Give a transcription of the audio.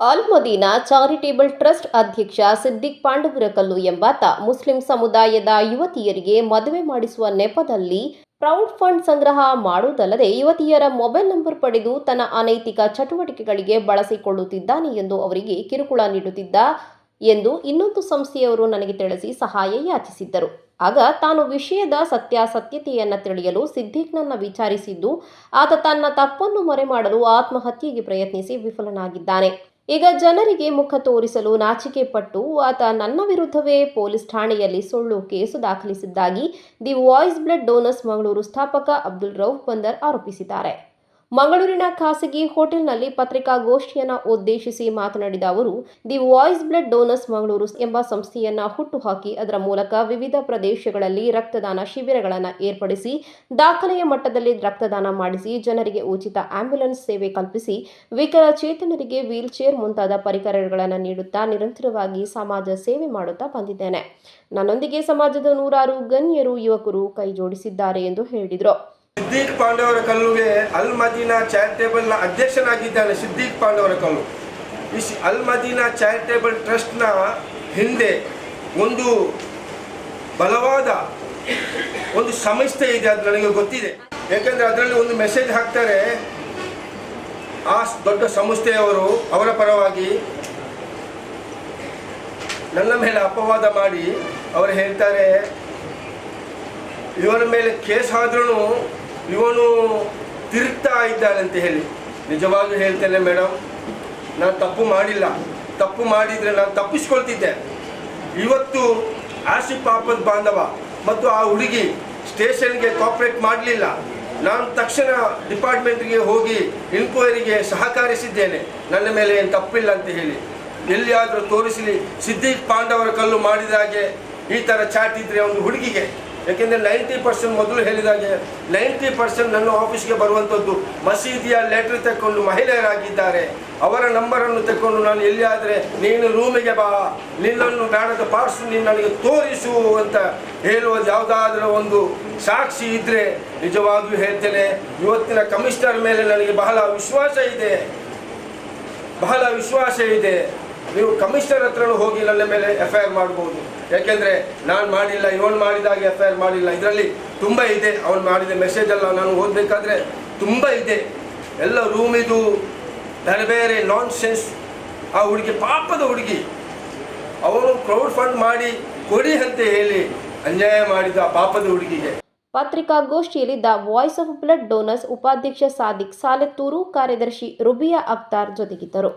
ಅಲ್ Madina charitable trust ಅಧ್ಯಕ್ಷ ಸಿದ್ದಿಕ್ ಪಾಂಡವರಕಲ್ಲು ಎಂಬಾತ ಮುಸ್ಲಿಂ ಸಮುದಾಯದ ಯುವತಿಯರಿಗೆ ಮದುವೆ ಮಾಡಿಸುವ ನೆಪದಲ್ಲಿ ಕ್ರೌಡ್ ಫಂಡ್ ಸಂಗ್ರಹ ಮಾಡುವುದಲ್ಲದೆ ಯುವತಿಯರ ಮೊಬೈಲ್ ನಂಬರ್ ಪಡೆದು ತನ್ನ ಅನೈತಿಕ ಚಟುವಟಿಕೆಗಳಿಗೆ ಬಳಸಿಕೊಳ್ಳುತ್ತಿದ್ದಾನೆ ಎಂದು ಅವರಿಗೆ ಕಿರುಕುಳ ನೀಡುತ್ತಿದ್ದ ಎಂದು ಇನ್ನೊಂದು ಸಂಸ್ಥೆಯವರು ನನಗೆ ತಿಳಿಸಿ ಸಹಾಯ ಯಾಚಿಸಿದ್ದರು. ಆಗ ತಾನು ವಿಷಯದ ಸತ್ಯಾಸತ್ಯತೆಯನ್ನು ತಿಳಿಯಲು ಸಿದ್ದಿಕ್ನನ್ನ ವಿಚಾರಿಸಿದ್ದು, ಆತ ತನ್ನ ತಪ್ಪನ್ನು ಮರೆಮಾಡಲು ಆತ್ಮಹತ್ಯೆಗೆ ಪ್ರಯತ್ನಿಸಿ ವಿಫಲನಾಗಿದ್ದಾನೆ. ಈಗ ಜನರಿಗೆ ಮುಖ ತೋರಿಸಲು ನಾಚಿಕೆ ಪಟ್ಟು ಆತ ನನ್ನ ವಿರುದ್ಧವೇ ಪೊಲೀಸ್ ಠಾಣೆಯಲ್ಲಿ ಸುಳ್ಳು ಕೇಸು ದಾಖಲಿಸಿದ್ದಾಗಿ the voice blood donors Mangaluru ಸ್ಥಾಪಕ ಅಬ್ದುಲ್ ರೌಫ್ ಬಂದರ್ ಆರೋಪಿಸಿದ್ದಾರೆ. ಮಂಗಳೂರಿನ ಖಾಸಗಿ ಹೋಟೆಲ್ನಲ್ಲಿ ಪತ್ರಿಕಾಗೋಷ್ಠಿಯನ್ನು ಉದ್ದೇಶಿಸಿ ಮಾತನಾಡಿದ ಅವರು, the voice blood donors Mangaluru ಎಂಬ ಸಂಸ್ಥೆಯನ್ನು ಹುಟ್ಟುಹಾಕಿ ಅದರ ಮೂಲಕ ವಿವಿಧ ಪ್ರದೇಶಗಳಲ್ಲಿ ರಕ್ತದಾನ ಶಿಬಿರಗಳನ್ನು ಏರ್ಪಡಿಸಿ ದಾಖಲೆಯ ಮಟ್ಟದಲ್ಲಿ ರಕ್ತದಾನ ಮಾಡಿಸಿ ಜನರಿಗೆ ಉಚಿತ ಆಂಬ್ಯುಲೆನ್ಸ್ ಸೇವೆ ಕಲ್ಪಿಸಿ ವಿಕಲಚೇತನರಿಗೆ ವೀಲ್ಚೇರ್ ಮುಂತಾದ ಪರಿಕರಗಳನ್ನು ನೀಡುತ್ತಾ ನಿರಂತರವಾಗಿ ಸಮಾಜ ಸೇವೆ ಮಾಡುತ್ತಾ ಬಂದಿದ್ದೇನೆ. ನನ್ನೊಂದಿಗೆ ಸಮಾಜದ ನೂರಾರು ಗಣ್ಯರು ಯುವಕರು ಕೈ ಜೋಡಿಸಿದ್ದಾರೆ ಎಂದು ಹೇಳಿದರು. ಸಿದ್ದಿಕ್ ಪಾಂಡವರಕಲ್ಲುಗೆ ಅಲ್ ಮದೀನಾ ಚಾರಿಟೇಬಲ್ನ ಅಧ್ಯಕ್ಷನಾಗಿದ್ದಾನೆ. ಸಿದ್ದಿಕ್ ಪಾಂಡವರಕಲ್ಲು ಈ ಅಲ್ ಮದೀನಾ ಚಾರಿಟೇಬಲ್ ಟ್ರಸ್ಟ್ನ ಹಿಂದೆ ಒಂದು ಬಲವಾದ ಒಂದು ಸಂಸ್ಥೆ ಇದೆ, ಅದು ನನಗೆ ಗೊತ್ತಿದೆ. ಯಾಕೆಂದರೆ ಅದರಲ್ಲಿ ಒಂದು ಮೆಸೇಜ್ ಹಾಕ್ತಾರೆ, ಆ ದೊಡ್ಡ ಸಂಸ್ಥೆಯವರು ಅವರ ಪರವಾಗಿ ನನ್ನ ಮೇಲೆ ಅಪವಾದ ಮಾಡಿ ಅವರು ಹೇಳ್ತಾರೆ, ಇವನ ಮೇಲೆ ಕೇಸ್ ಆದ್ರೂ ಇವನು ತಿರುಗ್ತಾ ಇದ್ದಾನೆ ಅಂತ ಹೇಳಿ. ನಿಜವಾಗಿಯೂ ಹೇಳ್ತೇನೆ ಮೇಡಮ್, ನಾನು ತಪ್ಪು ಮಾಡಿಲ್ಲ. ತಪ್ಪು ಮಾಡಿದರೆ ನಾನು ತಪ್ಪಿಸ್ಕೊಳ್ತಿದ್ದೆ. ಇವತ್ತು ಆಸಿಫ್ ಆಪದ್ ಬಾಂಧವ ಮತ್ತು ಆ ಹುಡುಗಿ ಸ್ಟೇಷನ್ಗೆ ಕೋಆಪರೇಟ್ ಮಾಡಲಿಲ್ಲ. ನಾನು ತಕ್ಷಣ ಡಿಪಾರ್ಟ್ಮೆಂಟ್ಗೆ ಹೋಗಿ ಇನ್ಕ್ವೈರಿಗೆ ಸಹಕರಿಸಿದ್ದೇನೆ, ನನ್ನ ಮೇಲೆ ಏನು ತಪ್ಪಿಲ್ಲ ಅಂತ ಹೇಳಿ. ಎಲ್ಲಿಯಾದರೂ ತೋರಿಸಲಿ ಸಿದ್ದಿಕ್ ಪಾಂಡವರಕಲ್ಲು ಮಾಡಿದಾಗೆ ಈ ಥರ ಚಾಟ್ ಇದ್ದರೆ ಒಂದು ಹುಡುಗಿಗೆ. ಯಾಕೆಂದರೆ 90% ಮೊದಲು ಹೇಳಿದಾಗೆ 90% ನನ್ನ ಆಫೀಸ್ಗೆ ಬರುವಂಥದ್ದು ಮಸೀದಿಯ ಲೆಟ್ರ್ ತಗೊಂಡು ಮಹಿಳೆಯರಾಗಿದ್ದಾರೆ. ಅವರ ನಂಬರನ್ನು ತಗೊಂಡು ನಾನು ಎಲ್ಲಿಯಾದರೆ ನೀನು ರೂಮಿಗೆ ಬಾ, ನಿನ್ನನ್ನು ಬೇಡದ ಪಾರ್ಟ್ಸ್ ನೀನು ನನಗೆ ತೋರಿಸು ಅಂತ ಹೇಳುವುದು ಯಾವುದಾದ್ರೂ ಒಂದು ಸಾಕ್ಷಿ ಇದ್ದರೆ ನಿಜವಾಗಿಯೂ ಹೇಳ್ತೇನೆ, ಇವತ್ತಿನ ಕಮಿಷನರ್ ಮೇಲೆ ನನಗೆ ಬಹಳ ವಿಶ್ವಾಸ ಇದೆ. ನೀವು ಕಮಿಷನರ್ ಹತ್ರನೂ ಹೋಗಿ ನನ್ನ ಮೇಲೆ FIR ಮಾಡ್ಬೋದು. ಯಾಕೆಂದರೆ ನಾನು ಮಾಡಿಲ್ಲ, ಇವನು ಮಾಡಿದಾಗ FIR ಮಾಡಿಲ್ಲ. ಇದರಲ್ಲಿ ತುಂಬ ಇದೆ. ಅವನು ಮಾಡಿದ ಮೆಸೇಜೆಲ್ಲ ನಾನು ಓದಬೇಕಾದ್ರೆ ತುಂಬ ಇದೆ. ಎಲ್ಲ ರೂಮಿದು ಬೇರೆ ಬೇರೆ ನಾನ್ ಸೆನ್ಸ್. ಆ ಹುಡುಗಿ ಪಾಪದ ಹುಡುಗಿ, ಅವನು ಕ್ರೌಡ್ ಫಂಡ್ ಮಾಡಿ ಕೊಡಿ ಅಂತ ಹೇಳಿ ಅನ್ಯಾಯ ಮಾಡಿದ ಪಾಪದ ಹುಡುಗಿಗೆ. ಪತ್ರಿಕಾಗೋಷ್ಠಿಯಲ್ಲಿ the voice of blood donors ಉಪಾಧ್ಯಕ್ಷ ಸಾದಿಕ್ ಸಾಲೆತ್ತೂರು, ಕಾರ್ಯದರ್ಶಿ ರುಬಿಯಾ ಅಖ್ತಾರ್ ಜೊತೆಗಿದ್ದರು.